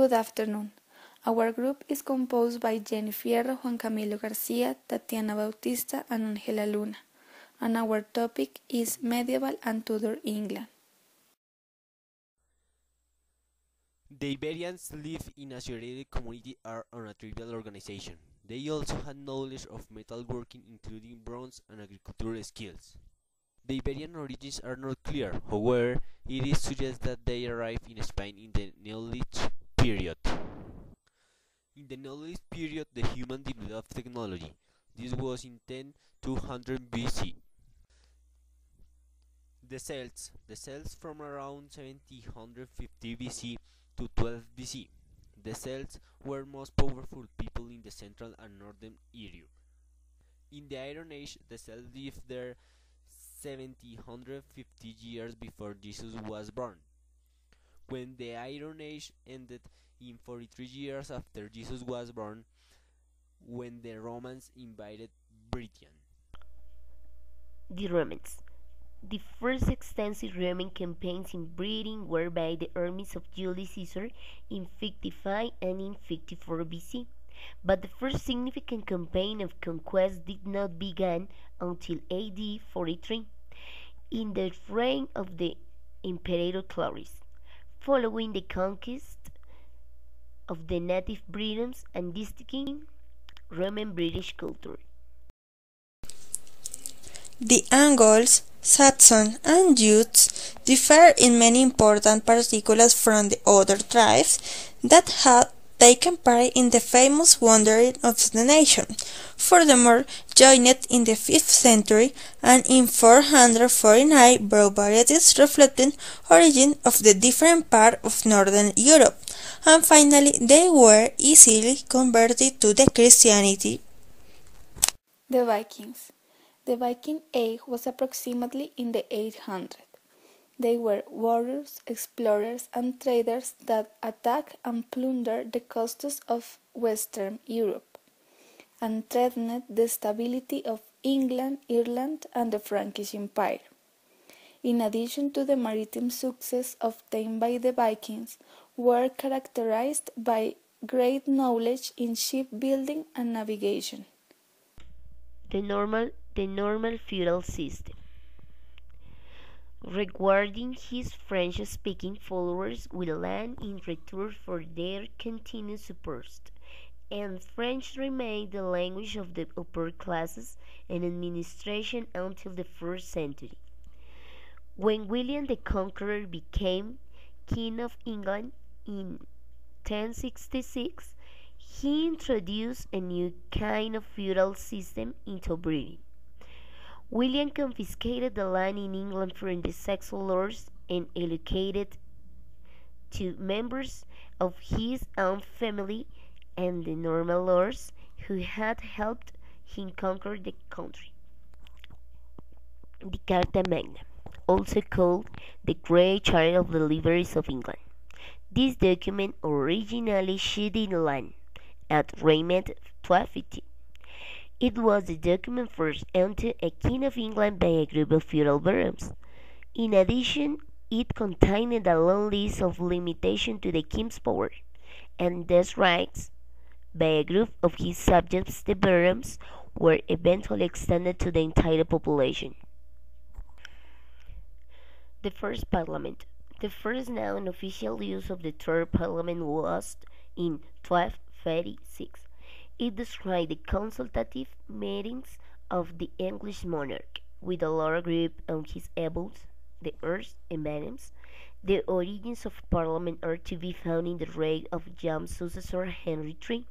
Good afternoon. Our group is composed by Jenny Fierro, Juan Camilo Garcia, Tatiana Bautista, and Angela Luna, and our topic is Medieval and Tudor England. The Iberians lived in a isolated community or on a tribal organization. They also had knowledge of metalworking, including bronze and agricultural skills. The Iberian origins are not clear, however, it is suggested that they arrived in Spain in the Neolithic period. In the Neolithic period, the human developed technology. This was in 10,200 BC. The Celts from around 1750 BC to 12 BC. The Celts were most powerful people in the central and northern Europe. In the Iron Age, the Celts lived there 750 years before Jesus was born. When the Iron Age ended in 43 years after Jesus was born, when the Romans invaded Britain. The Romans. The first extensive Roman campaigns in Britain were by the armies of Julius Caesar in 55 and in 54 BC, but the first significant campaign of conquest did not begin until AD 43, in the reign of the Emperor Claudius, following the conquest of the native Britons and distinguishing Roman-British culture. The Angles, Saxons, and Jutes differ in many important particulars from the other tribes that had taken part in the famous wandering of the nation, furthermore joined in the 5th century, and in 449 brought varieties reflecting origin of the different parts of northern Europe, and finally they were easily converted to the Christianity. The Vikings. The Viking age was approximately in the 800s. They were warriors, explorers, and traders that attacked and plundered the coasts of Western Europe, and threatened the stability of England, Ireland, and the Frankish Empire. In addition to the maritime success obtained by the Vikings, were characterized by great knowledge in shipbuilding and navigation. The normal feudal system. Regarding his French-speaking followers will land in return for their continued support, and French remained the language of the upper classes and administration until the 1st century. When William the Conqueror became King of England in 1066, he introduced a new kind of feudal system into Britain. William confiscated the land in England from the Saxon lords and allocated to members of his own family and the Norman lords who had helped him conquer the country. The Carta Magna, also called the Great Charter of the Liberties of England. This document originally issued in London at Raymond 1250. It was the document first entered a King of England by a group of feudal barons. In addition, it contained a long list of limitations to the king's power, and these rights, by a group of his subjects the barons, were eventually extended to the entire population. The First Parliament. The first known official use of the Third Parliament was in 1236. It described the consultative meetings of the English monarch, with a large group on his evils, the earls and barons. The origins of Parliament are to be found in the reign of John's successor Henry III.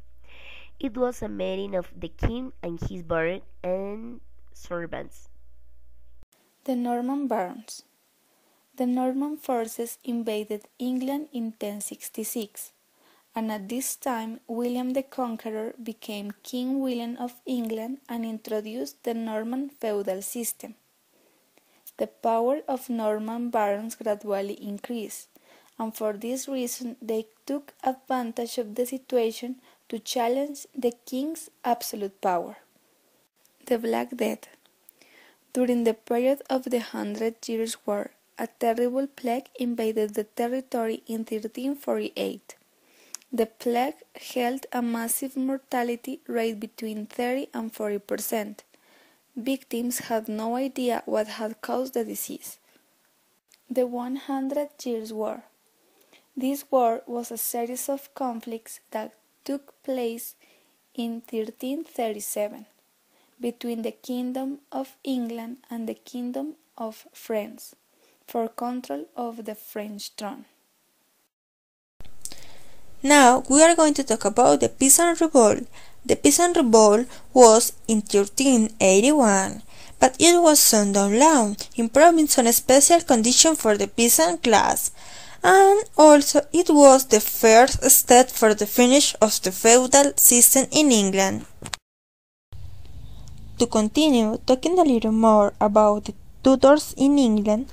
It was a meeting of the king and his barons and servants. The Norman barons. The Norman forces invaded England in 1066. And at this time William the Conqueror became King William of England and introduced the Norman feudal system. The power of Norman barons gradually increased, and for this reason they took advantage of the situation to challenge the king's absolute power. The Black Death. During the period of the 100 Years' War, a terrible plague invaded the territory in 1348. The plague held a massive mortality rate between 30 and 40%. Victims had no idea what had caused the disease. The 100 Years' War. This war was a series of conflicts that took place in 1337 between the Kingdom of England and the Kingdom of France for control of the French throne. Now we are going to talk about the Peasant Revolt. The Peasant Revolt was in 1381, but it was soon down law, improving some special conditions for the peasant class, and also it was the first step for the finish of the feudal system in England. To continue talking a little more about the Tudors in England,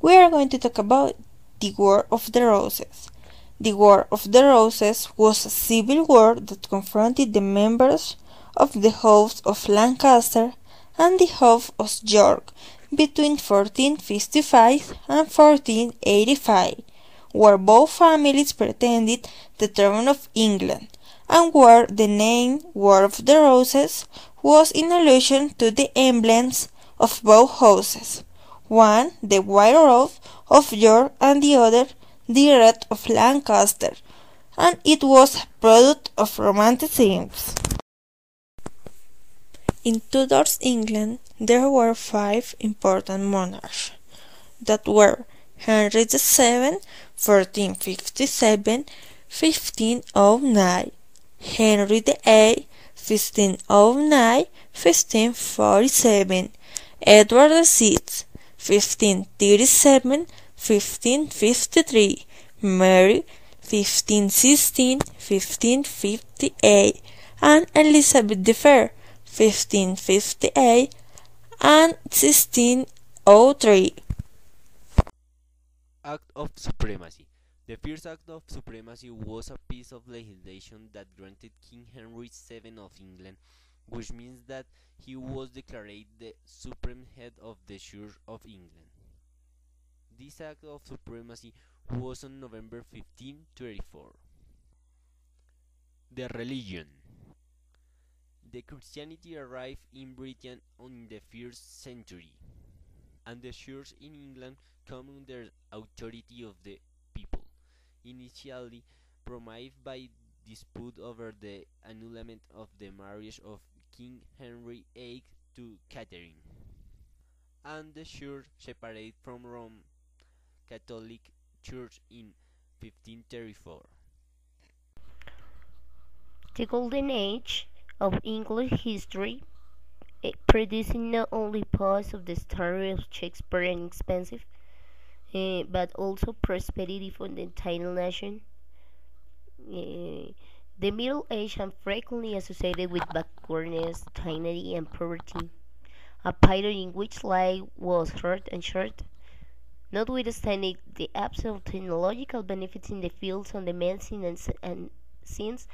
we are going to talk about the War of the Roses. The War of the Roses was a civil war that confronted the members of the House of Lancaster and the House of York between 1455 and 1485, where both families pretended the throne of England, and where the name War of the Roses was in allusion to the emblems of both houses, one the white rose of York and the other the red of Lancaster, and it was a product of Romanticism. In Tudors England there were 5 important monarchs, that were Henry VII, 1457–1509, Henry VIII, 1509–1547, Edward VI, 1537–1553, Mary, 1516–1558, and Elizabeth I, 1558 and 1603. Act of Supremacy. The first Act of Supremacy was a piece of legislation that granted King Henry VII of England, which means that he was declared the supreme head of the Church of England. This Act of Supremacy was on November 1534. The religion. The Christianity arrived in Britain in the 1st century, and the Church in England came under authority of the people, initially prompted by dispute over the annulment of the marriage of King Henry VIII to Catherine, and the Church separated from Rome Catholic Church in 1534. The Golden Age of English history, producing not only poets of the story of Shakespeare and expensive, but also prosperity for the entire nation. The Middle Age are frequently associated with backwardness, tyranny, and poverty, a period in which life was hard and short. Notwithstanding the absence of technological benefits in the fields of the medicine and science,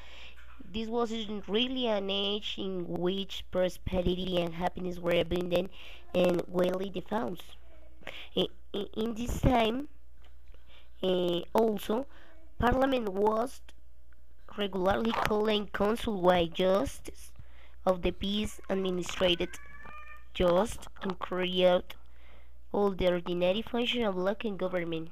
this wasn't really an age in which prosperity and happiness were abundant and widely diffused. In this time, also, Parliament was regularly called and council while justice of the peace administrated just and carried out all the ordinary functions of local government.